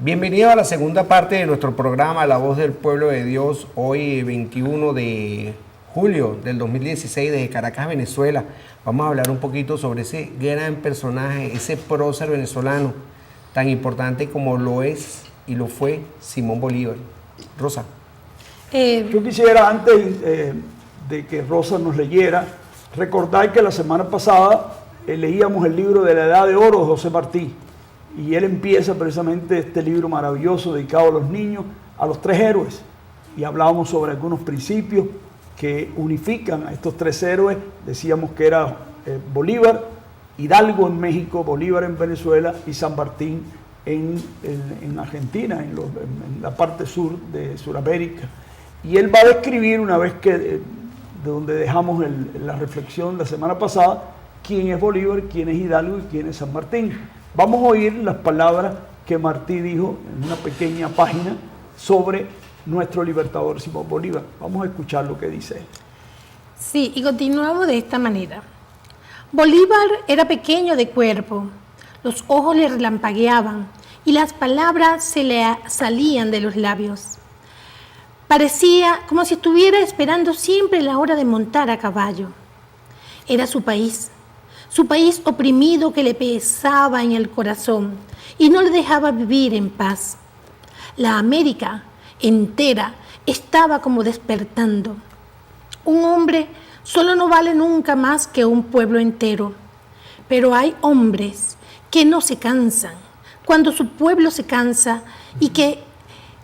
Bienvenido a la segunda parte de nuestro programa La Voz del Pueblo de Dios, hoy 21 de julio del 2016 desde Caracas, Venezuela. Vamos a hablar un poquito sobre ese gran personaje, ese prócer venezolano tan importante como lo es y lo fue Simón Bolívar. Rosa. Yo quisiera, antes de que Rosa nos leyera, recordar que la semana pasada leíamos el libro de la Edad de Oro de José Martí. Y él empieza precisamente este libro maravilloso dedicado a los niños, a los tres héroes. Y hablábamos sobre algunos principios que unifican a estos tres héroes. Decíamos que era Bolívar, Hidalgo en México, Bolívar en Venezuela y San Martín en Argentina, en la parte sur de Sudamérica. Y él va a describir, una vez que de donde dejamos la reflexión la semana pasada, quién es Bolívar, quién es Hidalgo y quién es San Martín. Vamos a oír las palabras que Martí dijo en una pequeña página sobre nuestro libertador Simón Bolívar. Vamos a escuchar lo que dice él. Sí, y continuamos de esta manera. Bolívar era pequeño de cuerpo, los ojos le relampagueaban y las palabras se le salían de los labios. Parecía como si estuviera esperando siempre la hora de montar a caballo. Era su país oprimido que le pesaba en el corazón y no le dejaba vivir en paz. La América entera estaba como despertando. Un hombre solo no vale nunca más que un pueblo entero, pero hay hombres que no se cansan cuando su pueblo se cansa y que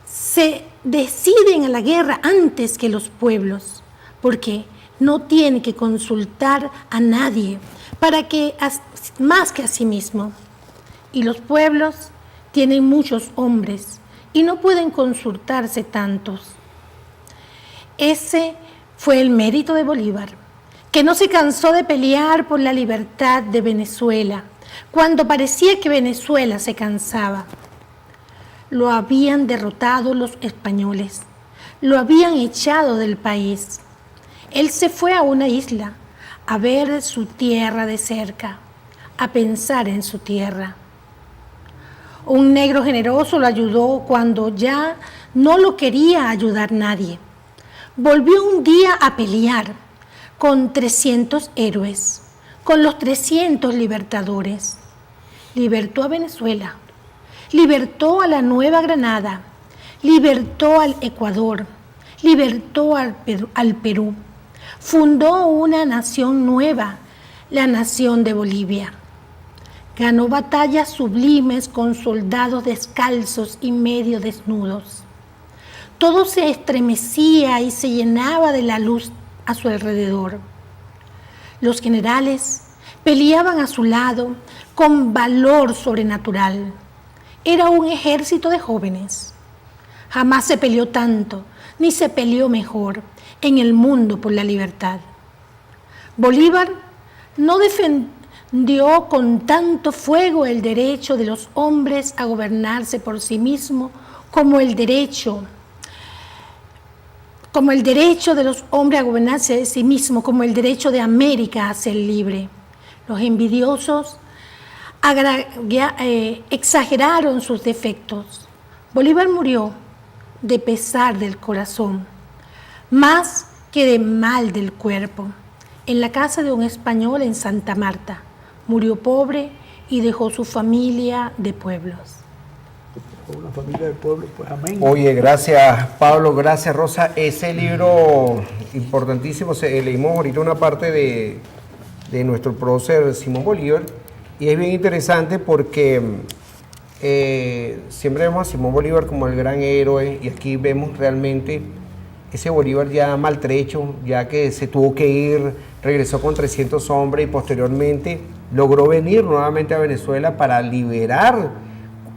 se deciden a la guerra antes que los pueblos, porque no tiene que consultar a nadie más que a sí mismo. Y los pueblos tienen muchos hombres y no pueden consultarse tantos. Ese fue el mérito de Bolívar, que no se cansó de pelear por la libertad de Venezuela, cuando parecía que Venezuela se cansaba. Lo habían derrotado los españoles, lo habían echado del país. Él se fue a una isla, a ver su tierra de cerca, a pensar en su tierra. Un negro generoso lo ayudó cuando ya no lo quería ayudar nadie. Volvió un día a pelear con 300 héroes, con los 300 libertadores. Libertó a Venezuela, libertó a la Nueva Granada, libertó al Ecuador, libertó al Perú. Fundó una nación nueva, la nación de Bolivia. Ganó batallas sublimes con soldados descalzos y medio desnudos. Todo se estremecía y se llenaba de la luz a su alrededor. Los generales peleaban a su lado con valor sobrenatural. Era un ejército de jóvenes. Jamás se peleó tanto, ni se peleó mejor en el mundo por la libertad. Bolívar no defendió con tanto fuego el derecho de los hombres a gobernarse por sí mismos como el derecho de los hombres a gobernarse de sí mismos, como el derecho de América a ser libre. Los envidiosos exageraron sus defectos. Bolívar murió de pesar del corazón, más que de mal del cuerpo, en la casa de un español en Santa Marta. Murió pobre y dejó su familia de pueblos. Una familia de pueblos, pues amén. Oye, gracias Pablo, gracias Rosa. Ese libro importantísimo, leímos ahorita una parte de nuestro prócer Simón Bolívar y es bien interesante porque siempre vemos a Simón Bolívar como el gran héroe y aquí vemos realmente ese Bolívar ya maltrecho, ya que se tuvo que ir, regresó con 300 hombres y posteriormente logró venir nuevamente a Venezuela para liberar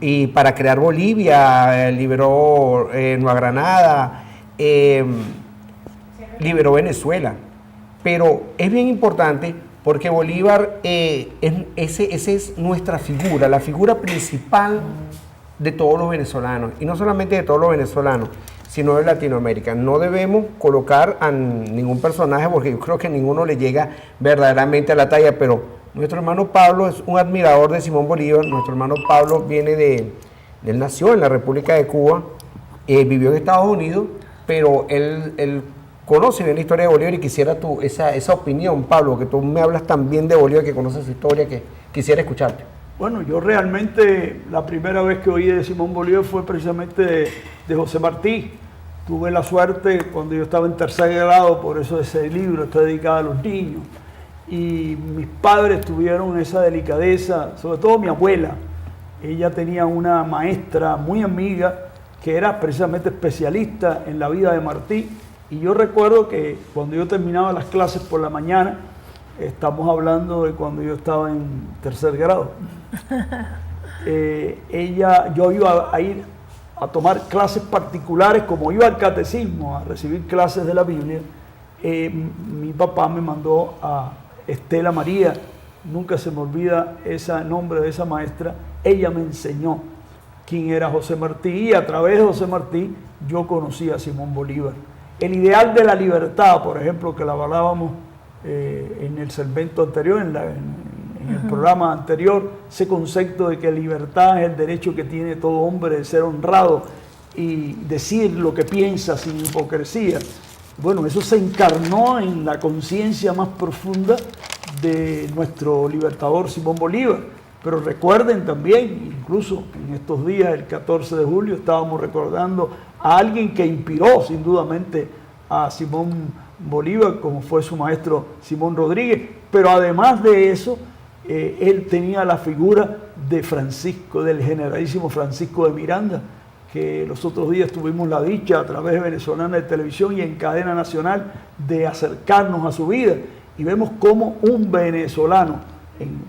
y para crear Bolivia, liberó Nueva Granada, liberó Venezuela. Pero es bien importante porque Bolívar, esa es nuestra figura, la figura principal de todos los venezolanos, y no solamente de todos los venezolanos, sino de Latinoamérica. No debemos colocar a ningún personaje porque yo creo que ninguno le llega verdaderamente a la talla, pero nuestro hermano Pablo es un admirador de Simón Bolívar. Nuestro hermano Pablo viene Él nació en la República de Cuba, vivió en Estados Unidos, pero él conoce bien la historia de Bolívar y quisiera esa opinión, Pablo, que tú me hablas tan bien de Bolívar, que conoces su historia, que quisiera escucharte. Bueno, yo realmente la primera vez que oí de Simón Bolívar fue precisamente de José Martí. Tuve la suerte cuando yo estaba en tercer grado, por eso ese libro está dedicado a los niños. Y mis padres tuvieron esa delicadeza, sobre todo mi abuela. Ella tenía una maestra muy amiga que era precisamente especialista en la vida de Martí. Y yo recuerdo que cuando yo terminaba las clases por la mañana, estamos hablando de cuando yo estaba en tercer grado, yo iba a ir a tomar clases particulares, como iba al catecismo, a recibir clases de la Biblia. Mi papá me mandó a Estela María, nunca se me olvida ese nombre de esa maestra. Ella me enseñó quién era José Martí y a través de José Martí yo conocí a Simón Bolívar. El ideal de la libertad, por ejemplo, que la hablábamos en el segmento anterior, en el programa anterior, ese concepto de que libertad es el derecho que tiene todo hombre de ser honrado y decir lo que piensa sin hipocresía. Bueno, eso se encarnó en la conciencia más profunda de nuestro libertador Simón Bolívar. Pero recuerden también, incluso en estos días, el 14 de julio, estábamos recordando a alguien que inspiró sin dudamente a Simón Bolívar, como fue su maestro Simón Rodríguez. Pero además de eso, él tenía la figura de Francisco, del generalísimo Francisco de Miranda, que los otros días tuvimos la dicha a través de Venezolana de Televisión y en cadena nacional de acercarnos a su vida. Y vemos cómo un venezolano,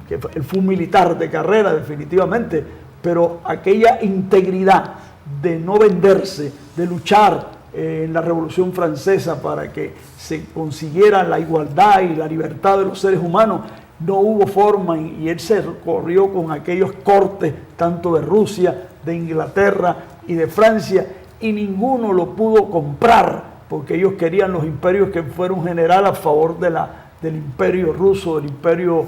que él fue un militar de carrera definitivamente, pero aquella integridad de no venderse, de luchar en la Revolución Francesa para que se consiguiera la igualdad y la libertad de los seres humanos, no hubo forma, y él se corrió con aquellos cortes tanto de Rusia, de Inglaterra y de Francia, y ninguno lo pudo comprar porque ellos querían los imperios que fuera un general a favor del imperio ruso, del imperio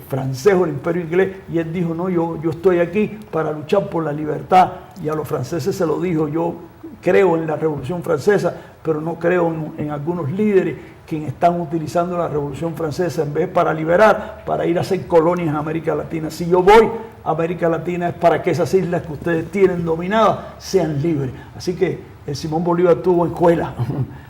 francés o el imperio inglés, y él dijo, no, yo estoy aquí para luchar por la libertad. Y a los franceses se lo dijo, yo creo en la Revolución Francesa, pero no creo en algunos líderes que están utilizando la Revolución Francesa en vez para liberar, para ir a hacer colonias en América Latina. Si yo voy a América Latina es para que esas islas que ustedes tienen dominadas sean libres. Así que Simón Bolívar tuvo escuela.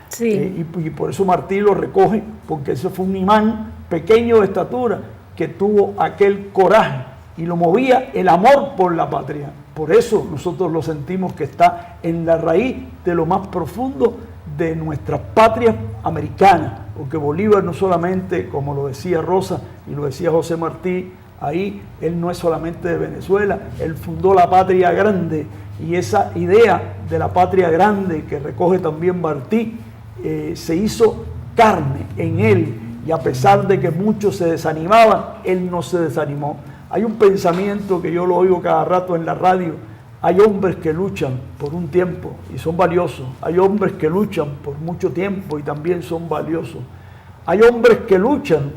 Sí. Y por eso Martí lo recoge, porque eso fue un imán pequeño de estatura que tuvo aquel coraje y lo movía el amor por la patria. Por eso nosotros lo sentimos que está en la raíz de lo más profundo de nuestra patria americana, porque Bolívar no solamente, como lo decía Rosa y lo decía José Martí, ahí él no es solamente de Venezuela, él fundó la patria grande, y esa idea de la patria grande que recoge también Martí se hizo carne en él, y a pesar de que muchos se desanimaban, él no se desanimó. Hay un pensamiento que yo lo oigo cada rato en la radio: hay hombres que luchan por un tiempo y son valiosos. Hay hombres que luchan por mucho tiempo y también son valiosos. Hay hombres que luchan,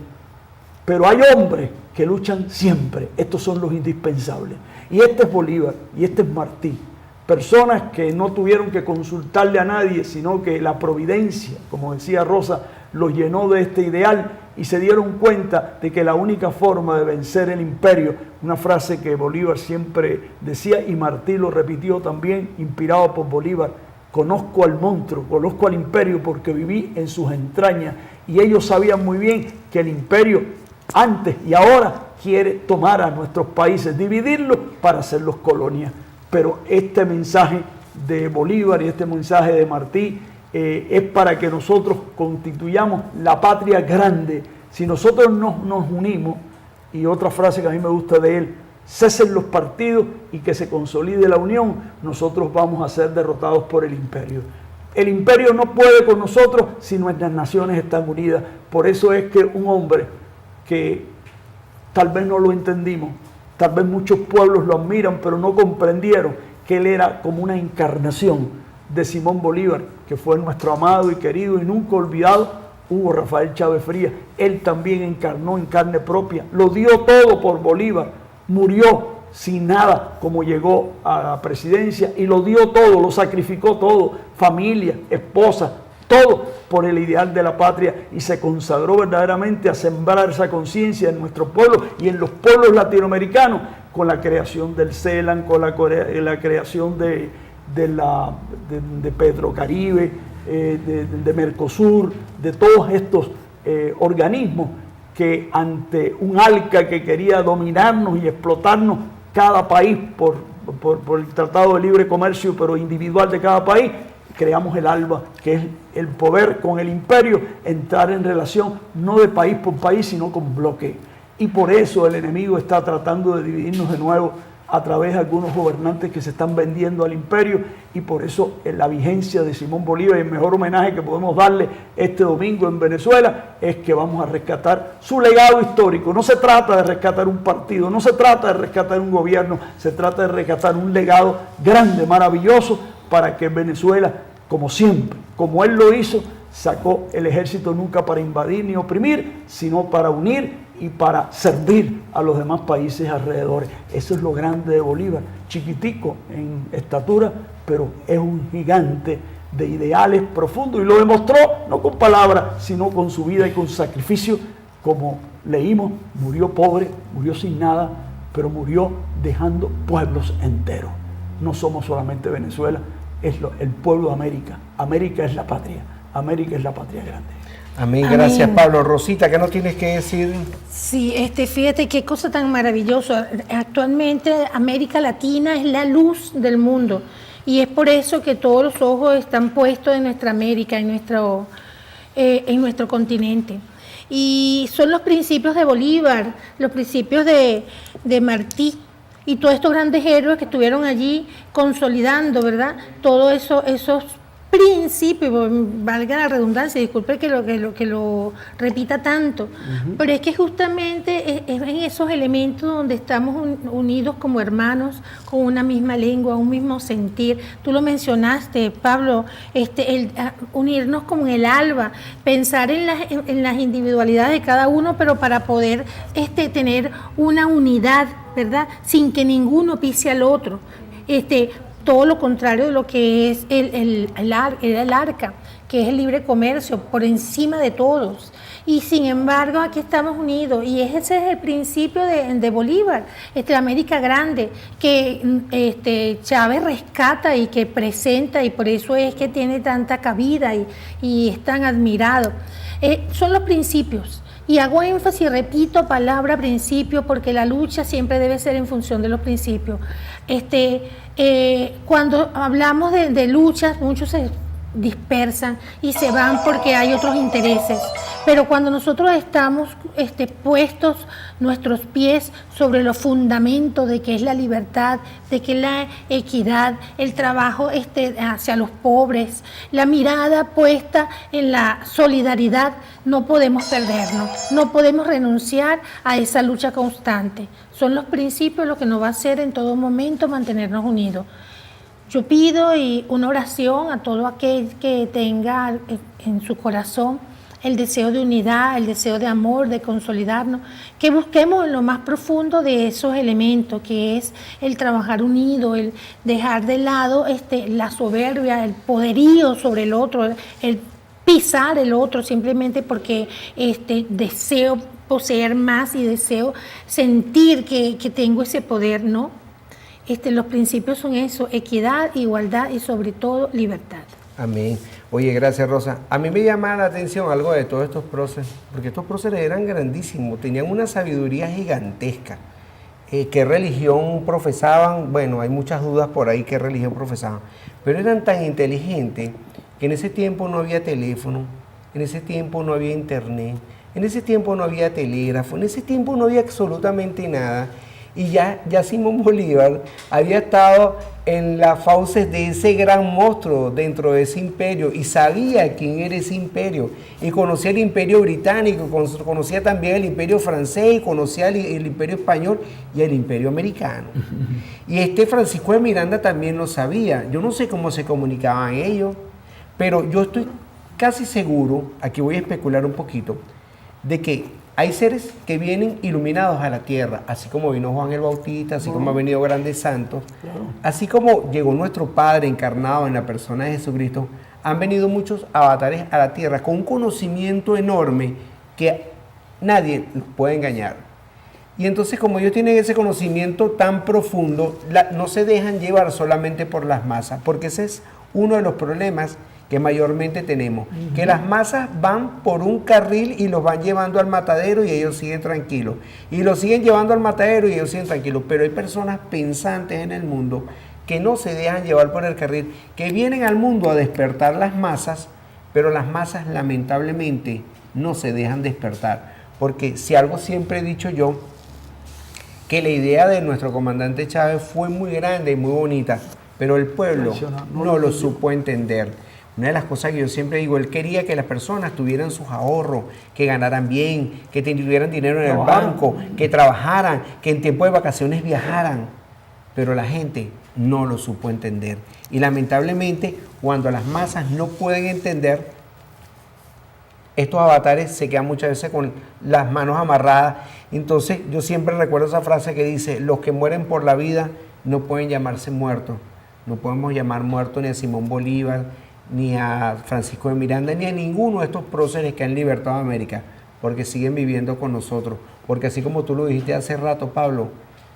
pero hay hombres que luchan siempre. Estos son los indispensables. Y este es Bolívar y este es Martí. Personas que no tuvieron que consultarle a nadie, sino que la providencia, como decía Rosa, los llenó de este ideal y se dieron cuenta de que la única forma de vencer el imperio, una frase que Bolívar siempre decía y Martí lo repitió también, inspirado por Bolívar: conozco al monstruo, conozco al imperio porque viví en sus entrañas. Y ellos sabían muy bien que el imperio antes y ahora quiere tomar a nuestros países, dividirlos para hacerlos colonias. Pero este mensaje de Bolívar y este mensaje de Martí es para que nosotros constituyamos la patria grande. Si nosotros nos unimos, y otra frase que a mí me gusta de él: cesen los partidos y que se consolide la unión, nosotros vamos a ser derrotados por el imperio. El imperio no puede con nosotros si nuestras naciones están unidas. Por eso es que un hombre que tal vez no lo entendimos, tal vez muchos pueblos lo admiran, pero no comprendieron que él era como una encarnación de Simón Bolívar, que fue nuestro amado y querido y nunca olvidado Hugo Rafael Chávez Frías. Él también encarnó en carne propia, lo dio todo por Bolívar, murió sin nada, como llegó a la presidencia y lo dio todo, lo sacrificó todo, familia, esposa, todo por el ideal de la patria, y se consagró verdaderamente a sembrar esa conciencia en nuestro pueblo y en los pueblos latinoamericanos con la creación del CELAN, con la creación de Petrocaribe, de Mercosur, de todos estos organismos que ante un ALCA que quería dominarnos y explotarnos cada país por el Tratado de Libre Comercio, pero individual de cada país, creamos el ALBA, que es el poder con el imperio, entrar en relación no de país por país, sino con bloque. Y por eso el enemigo está tratando de dividirnos de nuevo a través de algunos gobernantes que se están vendiendo al imperio, y por eso en la vigencia de Simón Bolívar y el mejor homenaje que podemos darle este domingo en Venezuela es que vamos a rescatar su legado histórico. No se trata de rescatar un partido, no se trata de rescatar un gobierno, se trata de rescatar un legado grande, maravilloso, para que Venezuela, como siempre, como él lo hizo, sacó el ejército nunca para invadir ni oprimir, sino para unir y para servir a los demás países alrededor. Eso es lo grande de Bolívar, chiquitico en estatura, pero es un gigante de ideales profundos, y lo demostró no con palabras, sino con su vida y con sacrificio. Como leímos, murió pobre, murió sin nada, pero murió dejando pueblos enteros. No somos solamente Venezuela, es el pueblo de América. América es la patria, América es la patria grande. Amén, gracias Pablo. Rosita, ¿qué nos tienes que decir? Sí, fíjate qué cosa tan maravillosa. Actualmente América Latina es la luz del mundo, y es por eso que todos los ojos están puestos en nuestra América, en nuestro continente. Y son los principios de Bolívar, los principios de Martí y todos estos grandes héroes que estuvieron allí consolidando, ¿verdad? Todos esos principio, valga la redundancia, disculpe que lo repita tanto, pero es que justamente es en esos elementos donde estamos unidos como hermanos, con una misma lengua, un mismo sentir. Tú lo mencionaste, Pablo, unirnos como el ALBA, pensar en las individualidades de cada uno, pero para poder tener una unidad, ¿verdad? Sin que ninguno pise al otro. Todo lo contrario de lo que es el ARCA, que es el libre comercio, por encima de todos. Y sin embargo, aquí estamos unidos, y ese es el principio de Bolívar, América Grande, que Chávez rescata y que presenta, y por eso es que tiene tanta cabida y es tan admirado. Son los principios. Y hago énfasis, repito, palabra principio, porque la lucha siempre debe ser en función de los principios. Cuando hablamos de luchas, muchos se dispersan y se van porque hay otros intereses. Pero cuando nosotros estamos puestos nuestros pies sobre los fundamentos de que es la libertad, de que es la equidad, el trabajo hacia los pobres, la mirada puesta en la solidaridad, no podemos perdernos, no podemos renunciar a esa lucha constante. Son los principios lo que nos va a hacer en todo momento mantenernos unidos. Yo pido una oración a todo aquel que tenga en su corazón el deseo de unidad, el deseo de amor, de consolidarnos, que busquemos en lo más profundo de esos elementos, que es el trabajar unido, el dejar de lado la soberbia, el poderío sobre el otro, el pisar el otro simplemente porque deseo poseer más y deseo sentir que tengo ese poder, ¿no? Los principios son eso: equidad, igualdad y sobre todo libertad. Amén. Oye, gracias Rosa. A mí me llama la atención algo de todos estos próceres, porque estos próceres eran grandísimos, tenían una sabiduría gigantesca. ¿Qué religión profesaban? Bueno, hay muchas dudas por ahí qué religión profesaban, pero eran tan inteligentes que en ese tiempo no había teléfono, en ese tiempo no había internet, en ese tiempo no había telégrafo, en ese tiempo no había absolutamente nada. Y ya Simón Bolívar había estado en las fauces de ese gran monstruo dentro de ese imperio, y sabía quién era ese imperio, y conocía el imperio británico, conocía también el imperio francés, y conocía el imperio español y el imperio americano. Y Francisco de Miranda también lo sabía. Yo no sé cómo se comunicaban ellos, pero yo estoy casi seguro, aquí voy a especular un poquito, de que hay seres que vienen iluminados a la tierra, así como vino Juan el Bautista, así como han venido grandes santos, así como llegó nuestro Padre encarnado en la persona de Jesucristo, han venido muchos avatares a la tierra con un conocimiento enorme que nadie los puede engañar. Y entonces, como ellos tienen ese conocimiento tan profundo, no se dejan llevar solamente por las masas, porque ese es uno de los problemas que mayormente tenemos, que las masas van por un carril y los van llevando al matadero y ellos siguen tranquilos, y los siguen llevando al matadero y ellos siguen tranquilos, pero hay personas pensantes en el mundo que no se dejan llevar por el carril, que vienen al mundo a despertar las masas, pero las masas lamentablemente no se dejan despertar, porque si algo siempre he dicho yo, que la idea de nuestro comandante Chávez fue muy grande y muy bonita, pero el pueblo no lo supo entender. Una de las cosas que yo siempre digo, él quería que las personas tuvieran sus ahorros, que ganaran bien, que tuvieran dinero en el banco, que trabajaran, que en tiempo de vacaciones viajaran. Pero la gente no lo supo entender. Y lamentablemente, cuando las masas no pueden entender, estos avatares se quedan muchas veces con las manos amarradas. Entonces, yo siempre recuerdo esa frase que dice, los que mueren por la vida no pueden llamarse muertos. No podemos llamar muertos ni a Simón Bolívar, ni a Francisco de Miranda, ni a ninguno de estos próceres que han libertado a América, porque siguen viviendo con nosotros. Porque así como tú lo dijiste hace rato, Pablo,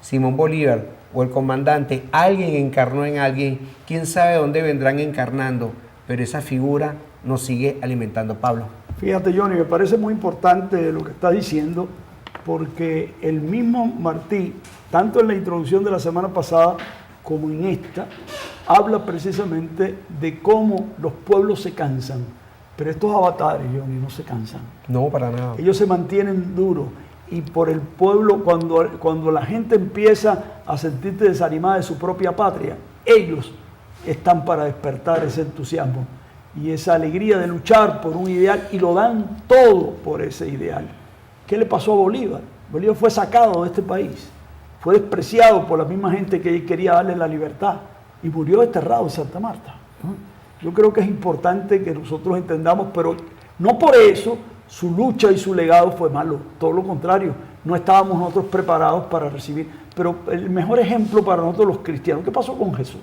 Simón Bolívar o el comandante, alguien encarnó en alguien, quién sabe dónde vendrán encarnando, pero esa figura nos sigue alimentando, Pablo. Fíjate, Johnny, me parece muy importante lo que estás diciendo, porque el mismo Martí, tanto en la introducción de la semana pasada como en esta, habla precisamente de cómo los pueblos se cansan, pero estos avatares, Johnny, no se cansan. No, para nada. Ellos se mantienen duros, y por el pueblo, cuando la gente empieza a sentirse desanimada de su propia patria, ellos están para despertar ese entusiasmo y esa alegría de luchar por un ideal, y lo dan todo por ese ideal. ¿Qué le pasó a Bolívar? Bolívar fue sacado de este país, fue despreciado por la misma gente que quería darle la libertad, y murió desterrado en Santa Marta. Yo creo que es importante que nosotros entendamos, pero no por eso su lucha y su legado fue malo, todo lo contrario, no estábamos nosotros preparados para recibir. Pero el mejor ejemplo para nosotros los cristianos, ¿qué pasó con Jesús?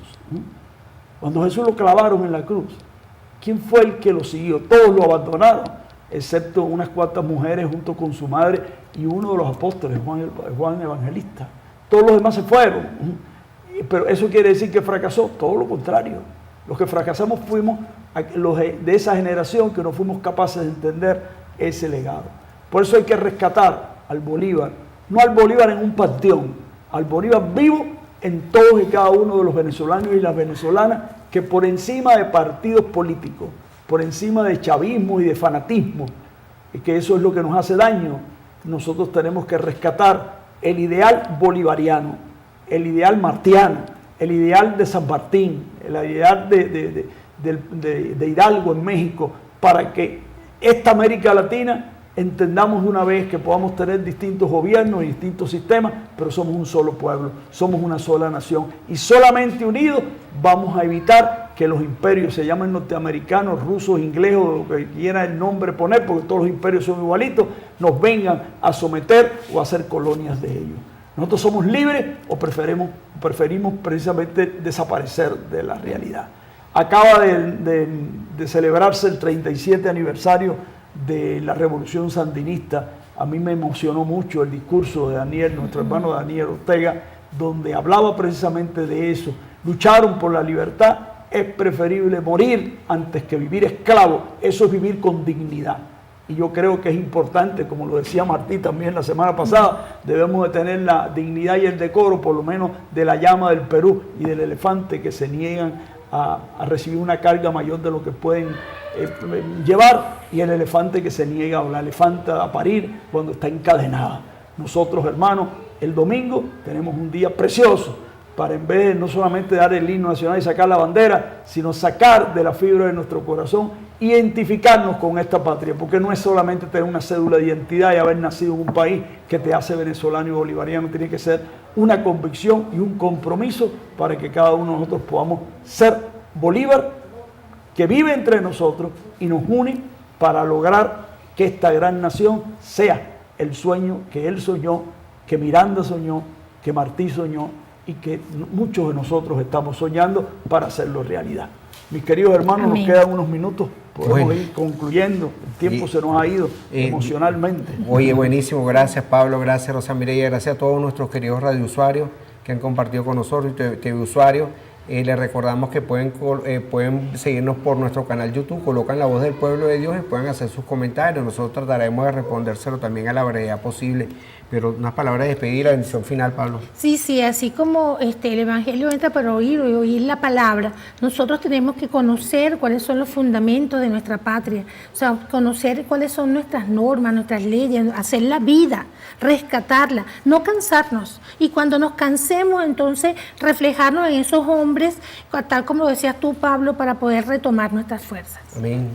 Cuando Jesús lo clavaron en la cruz, ¿quién fue el que lo siguió? Todos lo abandonaron, excepto unas cuantas mujeres junto con su madre y uno de los apóstoles, Juan Evangelista. Todos los demás se fueron. Pero eso quiere decir que fracasó, todo lo contrario. Los que fracasamos fuimos los de esa generación que no fuimos capaces de entender ese legado. Por eso hay que rescatar al Bolívar, no al Bolívar en un panteón, al Bolívar vivo en todos y cada uno de los venezolanos y las venezolanas, que por encima de partidos políticos, por encima de chavismo y de fanatismo, y que eso es lo que nos hace daño, nosotros tenemos que rescatar el ideal bolivariano, el ideal martiano, el ideal de San Martín, el ideal de Hidalgo en México, para que esta América Latina entendamos de una vez que podamos tener distintos gobiernos y distintos sistemas, pero somos un solo pueblo, somos una sola nación, y solamente unidos vamos a evitar que los imperios, se llamen norteamericanos, rusos, ingleses, o lo que quiera el nombre poner, porque todos los imperios son igualitos, nos vengan a someter o a hacer colonias de ellos. Nosotros somos libres o preferimos precisamente desaparecer de la realidad. Acaba de celebrarse el 37 aniversario de la Revolución Sandinista. A mí me emocionó mucho el discurso de Daniel, nuestro hermano Daniel Ortega, donde hablaba precisamente de eso. Lucharon por la libertad, es preferible morir antes que vivir esclavo. Eso es vivir con dignidad. Y yo creo que es importante, como lo decía Martí también la semana pasada, debemos de tener la dignidad y el decoro, por lo menos de la llama del Perú y del elefante, que se niegan a recibir una carga mayor de lo que pueden llevar, y el elefante que se niega, o la elefanta, a parir cuando está encadenada. Nosotros, hermanos, el domingo tenemos un día precioso para, en vez de no solamente dar el himno nacional y sacar la bandera, sino sacar de la fibra de nuestro corazón, identificarnos con esta patria, porque no es solamente tener una cédula de identidad y haber nacido en un país que te hace venezolano y bolivariano, tiene que ser una convicción y un compromiso para que cada uno de nosotros podamos ser Bolívar, que vive entre nosotros y nos une para lograr que esta gran nación sea el sueño que él soñó, que Miranda soñó, que Martí soñó y que muchos de nosotros estamos soñando para hacerlo realidad. Mis queridos hermanos, Amén. nos quedan unos minutos, podemos Bueno. ir concluyendo, el tiempo se nos ha ido emocionalmente. Oye, buenísimo, gracias Pablo, gracias Rosa Mireya, gracias a todos nuestros queridos radiousuarios que han compartido con nosotros y TV usuarios. Les recordamos que pueden seguirnos por nuestro canal YouTube, colocan La Voz del Pueblo de Dios y pueden hacer sus comentarios. Nosotros trataremos de respondérselo también a la brevedad posible. Pero unas palabras de despedida y la bendición final, Pablo. Sí, así como el Evangelio entra para oír y oír la palabra, nosotros tenemos que conocer cuáles son los fundamentos de nuestra patria, o sea, conocer cuáles son nuestras normas, nuestras leyes, hacer la vida, rescatarla, no cansarnos. Y cuando nos cansemos, entonces reflejarnos en esos hombres, tal como lo decías tú, Pablo, para poder retomar nuestras fuerzas. Amén.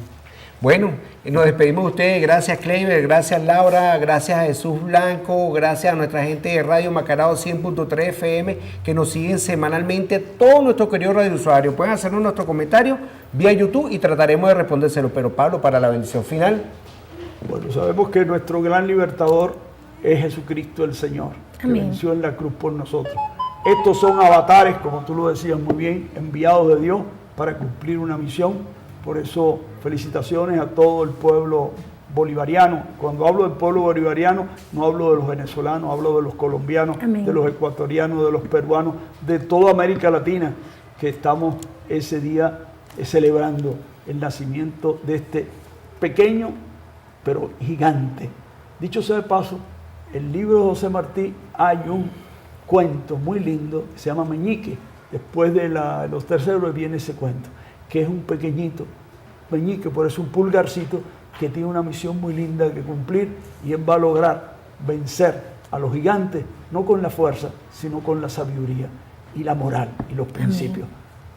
Bueno, nos despedimos de ustedes. Gracias, Kleiber, gracias, Laura, gracias a Jesús Blanco, gracias a nuestra gente de Radio Macarao 100.3 FM que nos siguen semanalmente, todos nuestros queridos radiousuarios. Pueden hacernos nuestro comentario vía YouTube y trataremos de respondérselo. Pero Pablo, para la bendición final. Bueno, sabemos que nuestro gran libertador es Jesucristo el Señor, Amén. que venció en la cruz por nosotros. Estos son avatares, como tú lo decías muy bien, enviados de Dios para cumplir una misión. Por eso, felicitaciones a todo el pueblo bolivariano. Cuando hablo del pueblo bolivariano, no hablo de los venezolanos, hablo de los colombianos, Amén. de los ecuatorianos, de los peruanos, de toda América Latina, que estamos ese día celebrando el nacimiento de este pequeño, pero gigante. Dicho sea de paso, el libro de José Martí hay un cuento muy lindo que se llama Meñique. Después de los terceros viene ese cuento, que es un pequeñito meñique, por eso un pulgarcito, que tiene una misión muy linda que cumplir, y él va a lograr vencer a los gigantes, no con la fuerza, sino con la sabiduría y la moral y los principios.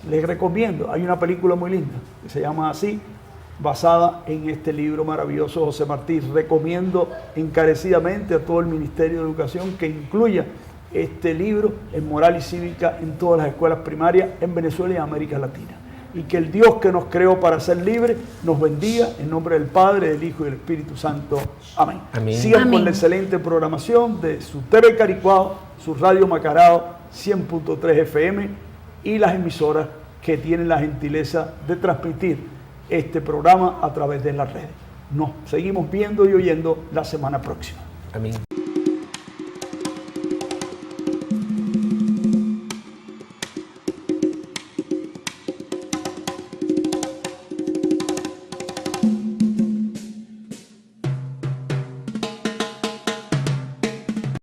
Les recomiendo, hay una película muy linda que se llama así, basada en este libro maravilloso de José Martí. Recomiendo encarecidamente a todo el Ministerio de Educación que incluya este libro en moral y cívica en todas las escuelas primarias en Venezuela y en América Latina. Y que el Dios que nos creó para ser libres nos bendiga en nombre del Padre, del Hijo y del Espíritu Santo. Amén. Amén. Sigan Amén. con la excelente programación de su TV Caricuao, su Radio Macarao 100.3 FM y las emisoras que tienen la gentileza de transmitir este programa a través de las redes. Nos seguimos viendo y oyendo la semana próxima. Amén.